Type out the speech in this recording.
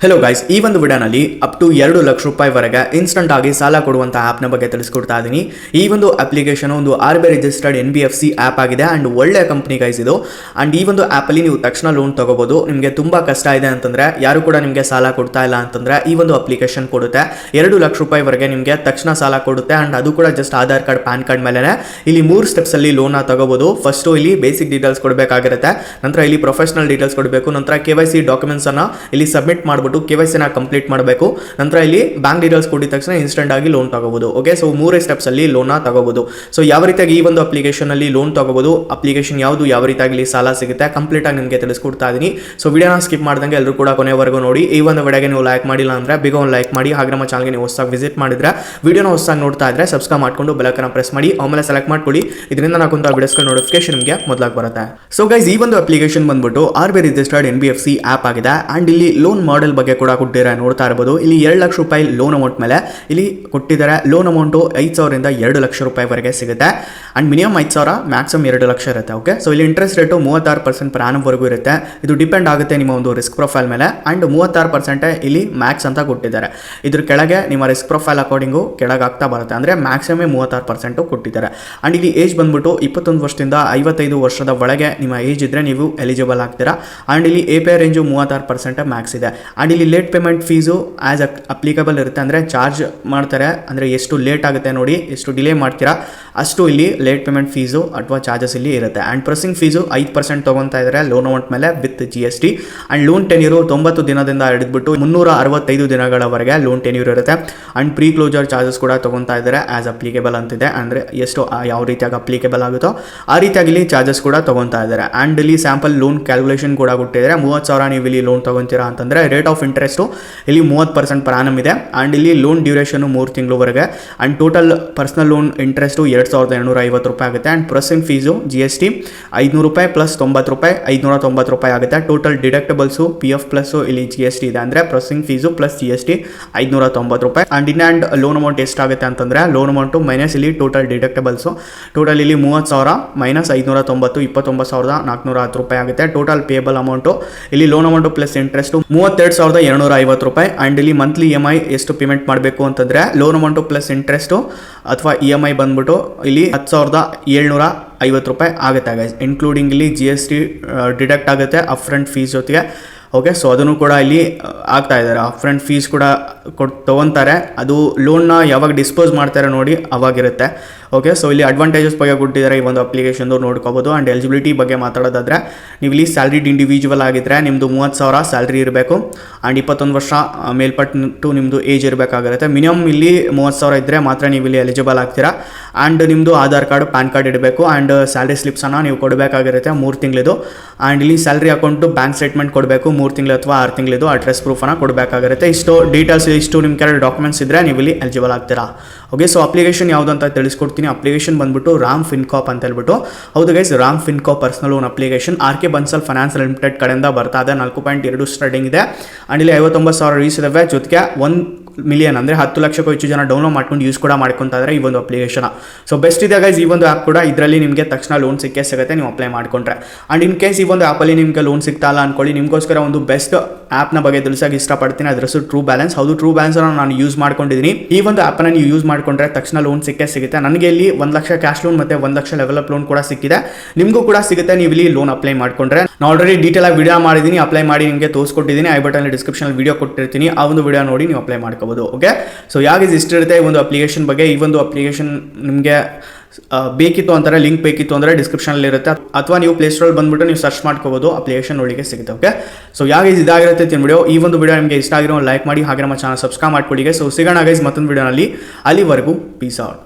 Hello guys, ಈ ಒಂದು ವಿಡಿಯೋನಲ್ಲಿ ಅಪ್ ಟು 2 ಲಕ್ಷ ರೂಪಾಯಿವರೆಗೆ ಇನ್ಸ್ಟಂಟ್ ಆಗಿ ಸಾಲ ಕೊಡುವಂಥ ಆ್ಯಪ್ನ ಬಗ್ಗೆ ತಿಳಿಸ್ಕೊಡ್ತಾ ಇದ್ದೀನಿ. ಈ ಒಂದು ಅಪ್ಲಿಕೇಶನ್ ಒಂದು RBI ರಿಜಿಸ್ಟರ್ಡ್ NBFC ಆ್ಯಪ್ ಆಗಿದೆ ಆ್ಯಂಡ್ ಒಳ್ಳೆ ಕಂಪ್ನಿ ಗೈಸ್ ಇದು. ಆ್ಯಂಡ್ ಈ ಒಂದು ಆ್ಯಪಲ್ಲಿ ನೀವು ತಕ್ಷಣ ಲೋನ್ ತಗೋಬೋದು. ನಿಮಗೆ ತುಂಬ ಕಷ್ಟ ಇದೆ ಅಂತಂದರೆ, ಯಾರು ಕೂಡ ನಿಮಗೆ ಸಾಲ ಕೊಡ್ತಾ ಇಲ್ಲ ಅಂತಂದರೆ ಈ ಒಂದು ಅಪ್ಲಿಕೇಶನ್ ಕೊಡುತ್ತೆ. 2 ಲಕ್ಷ ರೂಪಾಯಿವರೆಗೆ ನಿಮಗೆ ತಕ್ಷಣ ಸಾಲ ಕೊಡುತ್ತೆ ಆ್ಯಂಡ್ ಅದು ಕೂಡ just Aadhaar card, PAN card ಮೇಲೆ. ಇಲ್ಲಿ 3 ಸ್ಟೆಪ್ಸಲ್ಲಿ ಲೋನ್ನ ತಗೋಬೋದು. ಫಸ್ಟು ಇಲ್ಲಿ ಬೇಸಿಕ್ ಡೀಟೇಲ್ಸ್ ಕೊಡಬೇಕಾಗಿರುತ್ತೆ, ನಂತರ ಇಲ್ಲಿ ಪ್ರೊಫೆಷನಲ್ ಡೀಟೇಲ್ಸ್ ಕೊಡಬೇಕು, ನಂತರ KYC ಡಾಕ್ಯುಮೆಂಟ್ಸನ್ನು ಇಲ್ಲಿ ಸಬ್ಮಿಟ್ ಮಾಡಿಬಿಟ್ಟು KYC ಕಂಪ್ಲೀಟ್ ಮಾಡಬೇಕು. ನಂತರ ಇಲ್ಲಿ ಬ್ಯಾಂಕ್ ಡೀಟೇಲ್ಸ್ ಕೊಟ್ಟಿದ ತಕ್ಷಣ ಇನ್ಸ್ಟೆಂಟ್ ಆಗಿ ಲೋನ್ ತಗೋಬಹುದು. ಓಕೆ, ಸೊ 3 ಸ್ಟೆಪ್ಸ್ ಅಲ್ಲಿ ಲೋನ್ ತಗೋಬಹುದು. ಸೊ ಯಾವ ರೀತಿಯಾಗಿ ಈ ಒಂದು ಅಪ್ಲಿಕೇಶನ್ ಅಲ್ಲಿ ಲೋನ್ ತಗೋಬಹುದು, ಅಪ್ಲಿಕೇಶನ್ ಯಾವುದು, ಯಾವ ರೀತಿಯಾಗಿ ಇಲ್ಲಿ ಸಾಲ ಸಿಗುತ್ತೆ ಕಂಪ್ಲೀಟ್ ಆಗಿ ನಿಮಗೆ ತಿಳಿಸ್ಕೊಡ್ತಾ ಇದ್ದೀನಿ. ಸೊ ವಿಡಿಯೋನ ಸ್ಕಿಪ್ ಮಾಡ್ದಂಗೆ ಎಲ್ಲರೂ ಕೂಡ ಕೊನೆವರೆಗೂ ನೋಡಿ. ಈ ಒಂದು ವಿಡಿಯೋಗೆ ನೀವು ಲೈಕ್ ಮಾಡಿಲ್ಲ ಅಂದ್ರೆ ಬೇಗ ಒಂದು ಲೈಕ್ ಮಾಡಿ. ಹಾಗೆ ನಮ್ಮ ಚಾನಲ್ಗೆ ನೀವು ಹೊಸದಾಗಿ ವಿಸಿಟ್ ಮಾಡಿದ್ರೆ, ವಿಡಿಯೋನ ಹೊಸದಾಗಿ ನೋಡ್ತಾ ಇದ್ರೆ ಸಬ್ಸ್ಕ್ರೈಬ್ ಮಾಡ್ಕೊಂಡು ಬೆಲ್ ಐಕಾನ್ ಪ್ರೆಸ್ ಮಾಡಿ, ಆಮೇಲೆ ಸೆಲೆಕ್ಟ್ ಮಾಡ್ಕೊಳ್ಳಿ. ಇದರಿಂದ ನಾವು ಕುಂತ ವಿಡಿಯೋಸ್ಗಳ ನೋಟಿಫಿಕೇಶನ್ ನಿಮಗೆ ಮೊದಲಾಗಿ ಬರುತ್ತೆ. ಸೊ ಗೈಸ್, ಈ ಒಂದು ಅಪ್ಲಿಕೇಶನ್ ಬಂದ್ಬಿಟ್ಟು RBI ರಿಜಿಸ್ಟರ್ಡ್ NBFC ಆಪ್ ಆಗಿದೆ ಆ್ಯಂಡ್ ಇಲ್ಲಿ ಲೋನ್ ಮಾಡೆಲ್ ಬಗ್ಗೆ ಕೂಡ ಕೊಟ್ಟಿದ್ದಾರೆ, ನೋಡ್ತಾ ಇರಬಹುದು. ಇಲ್ಲಿ 2 ಲಕ್ಷ ರೂಪಾಯಿ ಲೋನ್ ಅಮೌಂಟ್ ಮೇಲೆ ಇಲ್ಲಿ ಕೊಟ್ಟಿದ್ದಾರೆ. ಲೋನ್ ಅಮೌಂಟು 5,000 ಇಂದ 2 ಲಕ್ಷ ರೂಪಾಯಿವರೆಗೆ ಸಿಗುತ್ತೆ ಅಂಡ್ ಮಿನಿಮಮ್ 5,000, ಮ್ಯಾಕ್ಸಿಮಮ್ 2 ಲಕ್ಷ ಇರುತ್ತೆ. ಓಕೆ, ಸೊ ಇಲ್ಲಿ ಇಂಟ್ರೆಸ್ಟ್ ರೇಟು 36% per annum ವರೆಗೂ ಇರುತ್ತೆ. ಇದು ಡಿಪೆಂಡ್ ಆಗುತ್ತೆ ನಿಮ್ಮ ಒಂದು ರಿಸ್ಕ್ ಪ್ರೊಫೈಲ್ ಮೇಲೆ ಅಂಡ್ 36% ಇಲ್ಲಿ ಮ್ಯಾಕ್ಸ್ ಅಂತ ಕೊಟ್ಟಿದ್ದಾರೆ. ಇದ್ರ ಕೆಳಗೆ ನಿಮ್ಮ ರಿಸ್ಕ್ ಪ್ರೊಫೈಲ್ ಅಕಾರ್ಡಿಂಗು ಕೆಳಗೆ ಆಗ್ತಾ ಬರುತ್ತೆ, ಅಂದರೆ ಮ್ಯಾಕ್ಸಿಮಮ್ 36% ಕೊಟ್ಟಿದ್ದಾರೆ. ಅಂಡ್ ಇಲ್ಲಿ ಏಜ್ ಬಂದ್ಬಿಟ್ಟು 21 ವರ್ಷದಿಂದ 55 ವರ್ಷದ ಒಳಗೆ ನಿಮ್ಮ ಏಜ್ ಇದ್ರೆ ನೀವು ಎಲಿಜಿಬಲ್ ಆಗ್ತೀರಾ. ಅಂಡ್ ಇಲ್ಲಿ API ರೇಂಜು 36% ಮ್ಯಾಕ್ಸ್ ಇದೆ. ಅಂಡ್ ಇಲ್ಲಿ late payment fees as applicable ಇರುತ್ತೆ, ಅಂದರೆ ಚಾರ್ಜ್ ಮಾಡ್ತಾರೆ, ಅಂದರೆ ಎಷ್ಟು ಲೇಟ್ ಆಗುತ್ತೆ ನೋಡಿ, ಎಷ್ಟು ಡಿಲೇ ಮಾಡ್ತೀರಾ ಅಷ್ಟು ಇಲ್ಲಿ ಲೇಟ್ ಪೇಮೆಂಟ್ ಫೀಸು ಅಥವಾ ಚಾರ್ಜಸ್ ಇಲ್ಲಿ ಇರುತ್ತೆ. ಆ್ಯಂಡ್ ಪ್ರೊಸೆಸಿಂಗ್ ಫೀಸು 5% ತೊಗೊತಾ ಇದ್ದಾರೆ ಲೋನ್ ಅಮೌಂಟ್ ಮೇಲೆ with GST. And loan tenure 90 ದಿನದಿಂದ ಹಿಡಿದ್ಬಿಟ್ಟು 365 ದಿನಗಳವರೆಗೆ ಲೋನ್ ಟೆನ್ಯೂರ್ ಇರುತ್ತೆ. ಆ್ಯಂಡ್ ಪ್ರೀ ಕ್ಲೋಜರ್ ಚಾರ್ಜಸ್ ಕೂಡ ತೊಗೊತಾ ಇದ್ದಾರೆ ಆಸ್ ಅಪ್ಲಿಕೇಬಲ್ ಅಂತಿದೆ, ಅಂದರೆ ಎಷ್ಟು ಯಾವ ರೀತಿಯಾಗಿ ಅಪ್ಲಿಕೇಬಲ್ ಆಗುತ್ತೋ ಆ ರೀತಿಯಾಗಿ ಇಲ್ಲಿ ಚಾರ್ಜಸ್ ಕೂಡ ತೊಗೊತಾ ಇದ್ದಾರೆ. ಆ್ಯಂಡ್ ಇಲ್ಲಿ ಸ್ಯಾಂಪಲ್ ಲೋನ್ ಕ್ಯಾಲ್ಕುಲೇಷನ್ ಕೂಡ ಕೊಟ್ಟಿದ್ದಾರೆ. 30,000 ನೀವು ಇಲ್ಲಿ ಲೋನ್ ತೊಗೊತೀರಾ ಅಂತಂದರೆ ರೇಟ್ ಆಫ್ ಇಂಟ್ರೆಸ್ಟು ಇಲ್ಲಿ 30% per annum ಇದೆ. ಆ್ಯಂಡ್ ಇಲ್ಲಿ ಲೋನ್ ಡ್ಯೂರೇಷನು 3 ತಿಂಗಳವರೆಗೆ. And total personal loan interest 2,250 ರೂಪಾಯಿ ಆಗುತ್ತೆ. ಆ್ಯಂಡ್ ಪ್ರೊಸೆಸಿಂಗ್ ಫೀಸು GST 500 ರೂಪಾಯಿ ಪ್ಲಸ್ 90 ರೂಪಾಯಿ 590 ರೂಪಾಯಿ ಆಗುತ್ತೆ. ಟೋಟಲ್ ಡಿಡಕ್ಟಬಲ್ಸು PF ಪ್ಲಸ್ಸು ಇಲ್ಲಿ GST ಇದೆ, ಅಂದರೆ ಪ್ರೊಸೆಸಿಂಗ್ ಫೀಸು ಪ್ಲಸ್ GST 590 ರೂಪಾಯಿ. And in and loan amount ಎಷ್ಟಾಗುತ್ತೆ ಅಂತಂದರೆ, ಲೋನ್ ಅಮೌಂಟು ಮೈನಸ್ ಇಲ್ಲಿ ಟೋಟಲ್ ಡಿಡಕ್ಟಬಲ್ಸು ಟೋಟಲ್ ಇಲ್ಲಿ 30,000 ಮೈನಸ್ 590 29,410 ರೂಪಾಯಿ ಆಗುತ್ತೆ. ಟೋಟಲ್ ಪೇಬಲ್ ಅಮೌಂಟು ಇಲ್ಲಿ ಲೋನ್ ಅಮೌಂಟು ಪ್ಲಸ್ ಇಂಟ್ರೆಸ್ಟು 32,250 ರೂಪಾಯಿ. ಆ್ಯಂಡ್ ಇಲ್ಲಿ ಮಂತ್ಲಿ EMI ಎಷ್ಟು ಪೇಮೆಂಟ್ ಮಾಡಬೇಕು ಅಂತಂದರೆ, ಲೋನ್ ಅಮೌಂಟು ಪ್ಲಸ್ ಇಂಟ್ರೆಸ್ಟು ಅಥವಾ EMI ಬಂದ್ಬಿಟ್ಟು ಇಲ್ಲಿ 10,750 ರೂಪಾಯಿ ಆಗುತ್ತೆ ಗೈಸ್. ಇನ್ಕ್ಲೂಡಿಂಗ್ ಇಲ್ಲಿ GST ಡಿಡಕ್ಟ್ ಆಗುತ್ತೆ ಅಪ್ಫ್ರಂಟ್ ಫೀಸ್ ಜೊತೆಗೆ. ಓಕೆ, ಸೊ ಅದನ್ನು ಕೂಡ ಇಲ್ಲಿ ಆಗ್ತಾ ಇದ್ದಾರೆ. ಅಪ್ಫ್ರಂಟ್ ಫೀಸ್ ಕೂಡ ತೊಗೊತಾರೆ, ಅದು ಲೋನ್ನ ಯಾವಾಗ ಡಿಸ್ಪೋಸ್ ಮಾಡ್ತಾರೆ ನೋಡಿ ಅವಾಗಿರುತ್ತೆ. ಓಕೆ, ಸೊ ಇಲ್ಲಿ ಅಡ್ವಾಂಟೇಜಸ್ ಬಗ್ಗೆ ಕೊಟ್ಟಿದ್ದಾರೆ ಈ ಒಂದು ಅಪ್ಲಿಕೇಶನ್ದು, ನೋಡ್ಕೋಬೋದು. ಆ್ಯಂಡ್ ಎಲಿಜಿಬಿಲಿಟಿ ಬಗ್ಗೆ ಮಾತಾಡೋದಾದರೆ, ನೀವು ಇಲ್ಲಿ ಸ್ಯಾಲ್ರಿಡ್ ಇಂಡಿವಿಜುವಲ್ ಆಗಿದ್ದರೆ ನಿಮ್ಮದು 30,000 ಸ್ಯಾಲ್ರಿ ಇರಬೇಕು. ಆ್ಯಂಡ್ 21 ವರ್ಷ ಮೇಲ್ಪಟ್ಟು ನಿಮ್ಮದು ಏಜ್ ಇರಬೇಕಾಗಿರುತ್ತೆ. ಮಿನಿಮಮ್ ಇಲ್ಲಿ 30,000 ಇದ್ದರೆ ಮಾತ್ರ ನೀವು ಇಲ್ಲಿ ಎಲಿಜಿಬಲ್ ಆಗ್ತೀರಾ. ಆ್ಯಂಡ್ ನಿಮ್ಮದು ಆಧಾರ್ ಕಾರ್ಡ್, ಪ್ಯಾನ್ ಕಾರ್ಡ್ ಇಡಬೇಕು. ಆ್ಯಂಡ್ ಸ್ಯಾಲ್ರಿ ಸ್ಲಿಪ್ಸನ್ನು ನೀವು ಕೊಡಬೇಕಾಗಿರುತ್ತೆ 3 ತಿಂಗಳಿದು. ಆ್ಯಂಡ್ ಇಲ್ಲಿ ಸ್ಯಾಲ್ರಿ ಅಕೌಂಟು ಬ್ಯಾಂಕ್ ಸ್ಟೇಟ್ಮೆಂಟ್ ಕೊಡಬೇಕು 3 ತಿಂಗಳು ಅಥವಾ 6 ತಿಂಗಳಿದು. ಅಡ್ರೆಸ್ ಪ್ರೂಫನ್ನು ಕೊಡಬೇಕಾಗಿರುತ್ತೆ. ಇಷ್ಟು ಡೀಟೇಲ್ಸ್, ಇಷ್ಟು ನಿಮ್ಮ ಕೆಲ ಡಾಕ್ಯುಮೆಂಟ್ಸ್ ಇದ್ದರೆ ನೀವು ಇಲ್ಲಿ ಎಲಿಜಿಬಲ್ ಆಗ್ತೀರಾ. ಓಕೆ, ಸೊ ಅಪ್ಲಿಕೇಶನ್ ಯಾವುದು ಅಂತ ತಿಳಿಸ್ಕೊಡ್ತೀನಿ. ಅಪ್ಲಿಕೇಶನ್ ಬಂದ್ಬಿಟ್ಟು ರಾಮ್ ಫಿನ್ಕಾಪ್ ಅಂತ ಹೇಳ್ಬಿಟ್ಟು. ಹೌದು guys, Ram Fincorp personal loan application RK Bansal finance limited ಕಡೆಯಿಂದ ಬರ್ತಾ ಇದೆ. 4.2 ಸ್ಟಾರ್ಟಿಂಗ್ ಇದೆ. ಆ್ಯಂಡ್ ಇಲ್ಲಿ 59,000 ರೀಸ್ ಇದಾವೆ. ಜೊತೆಗೆ 1 ಮಿಲಿಯನ್ ಅಂದರೆ 10 ಲಕ್ಷಕ್ಕೂ ಹೆಚ್ಚು ಜನ ಡೌನ್ಲೋಡ್ ಮಾಡ್ಕೊಂಡು ಯೂಸ್ ಕೂಡ ಮಾಡ್ಕೊತಾ ಇದ್ದಾರೆ ಈ ಒಂದು ಅಪ್ಲಿಕೇಶನ್. ಸೊ ಬೆಸ್ಟ್ ಇದೆ ಗೈಸ್ ಈ ಒಂದು ಆ್ಯಪ್ ಕೂಡ. ಇದರಲ್ಲಿ ನಿಮಗೆ ತಕ್ಷಣ ಲೋನ್ ಸಿಗುತ್ತೆ ನೀವು ಅಪ್ಲೈ ಮಾಡ್ಕೊಂಡ್ರೆ. ಆ್ಯಂಡ್ ಇನ್ ಕೇಸ್ ಈ ಒಂದು ಆ್ಯಪಲ್ಲಿ ನಿಮಗೆ ಲೋನ್ ಸಿಗ್ತಾ ಇಲ್ಲ ಅನ್ಕೊಳ್ಳಿ, ನಿಮಗೋಸ್ಕರ ಒಂದು ಬೆಸ್ಟ್ ಆ್ಯಪ್ನ ಬಗ್ಗೆ ತಿಳಿಸೋಕೆ ಇಷ್ಟಪಡ್ತೀನಿ. ಅದ್ರ ಹೆಸರು ಟ್ರೂ ಬ್ಯಾಲೆನ್ಸ್. ಹೌದು, ಟ್ರೂ ಬ್ಯಾಲೆನ್ಸನ್ನು ನಾನು ಯೂಸ್ ಮಾಡ್ಕೊಂಡಿದ್ದೀನಿ. ಈ ಒಂದು ಆ್ಯಪನ್ನು ನೀವು ಯೂಸ್ ಮಾಡಿಕೊಂಡ್ರೆ ತಕ್ಷಣ ಲೋನ್ ಸಿಗುತ್ತೆ. ನನಗೆ ಇಲ್ಲಿ 1 ಲಕ್ಷ ಕ್ಯಾಶ್ ಲೋನ್ ಮತ್ತು 1 ಲಕ್ಷ ಲೆವೆಲಪ್ ಲೋನ್ ಕೂಡ ಸಿಕ್ಕಿದೆ. ನಿಮಗೂ ಕೂಡ ಸಿಗುತ್ತೆ ನೀವು ಇಲ್ಲಿ ಲೋನ್ ಅಪ್ಲೈ ಮಾಡ್ಕೊಂಡ್ರೆ. ನಾನು ಆಲ್ರೆಡಿ ಡೀಟೇಲ್ ಆಗಿ ವಿಡಿಯೋ ಮಾಡಿದ್ದೀನಿ, ಅಪ್ಲೈ ಮಾಡಿ ನಿಮಗೆ ತೋರಿಸ್ಕೊಟ್ಟಿದ್ದೀನಿ. ಐ ಬಟನ್ ಡಿಸ್ಕ್ರಿಪ್ಷನ್ ವಿಡಿಯೋ ಕೊಟ್ಟಿರ್ತೀನಿ, ಆ ಒಂದು ವಿಡಿಯೋ ನೋಡಿ ನೀವು ಅಪ್ಲೈ ಮಾಡ್ಕೋಬಹುದು. ಓಕೆ, ಸೊ ಯಾಕೆ ಇಷ್ಟಿರುತ್ತೆ ಈ ಒಂದು ಅಪ್ಲಿಕೇಶನ್ ಬಗ್ಗೆ. ಈ ಒಂದು ಅಪ್ಲಿಕೇಶನ್ ನಿಮಗೆ ಬೇಕಿತ್ತು ಅಂತಾರೆ, ಲಿಂಕ್ ಬೇಕಿತ್ತು ಅಂದರೆ ಡಿಸ್ಕ್ರಿಪ್ಷನಲ್ಲಿ ಇರುತ್ತೆ, ಅಥವಾ ನೀವು ಪ್ಲೇಸ್ಟೋರಲ್ಲಿ ಬಂದುಬಿಟ್ಟು ನೀವು ಸರ್ಚ್ ಮಾಡ್ಕೋಬೋದು, ಅಪ್ಲಿಕೇಶನ್ ಒಳಗೆ ಸಿಗುತ್ತೆ. ಓಕೆ, ಸೊ ಯಾಕೆ ಇದಾಗಿರುತ್ತೆ ವಿಡಿಯೋ. ಈ ಒಂದು ವಿಡಿಯೋ ನಿಮಗೆ ಇಷ್ಟ ಆಗಿರೋ ಲೈಕ್ ಮಾಡಿ, ಹಾಗೆ ನಮ್ಮ ಚಾನಲ್ ಸಬ್ಸ್ಕ್ರೈಬ್ ಮಾಡ್ಕೊಳ್ಳಿ. ಸೊ ಸಿಗೋಣ ಗೈಸ್ ಮತ್ತೊಂದು ವಿಡಿಯೋನಲ್ಲಿ. ಅಲ್ಲಿವರೆಗೂ ಪೀಸ್ ಔಟ್.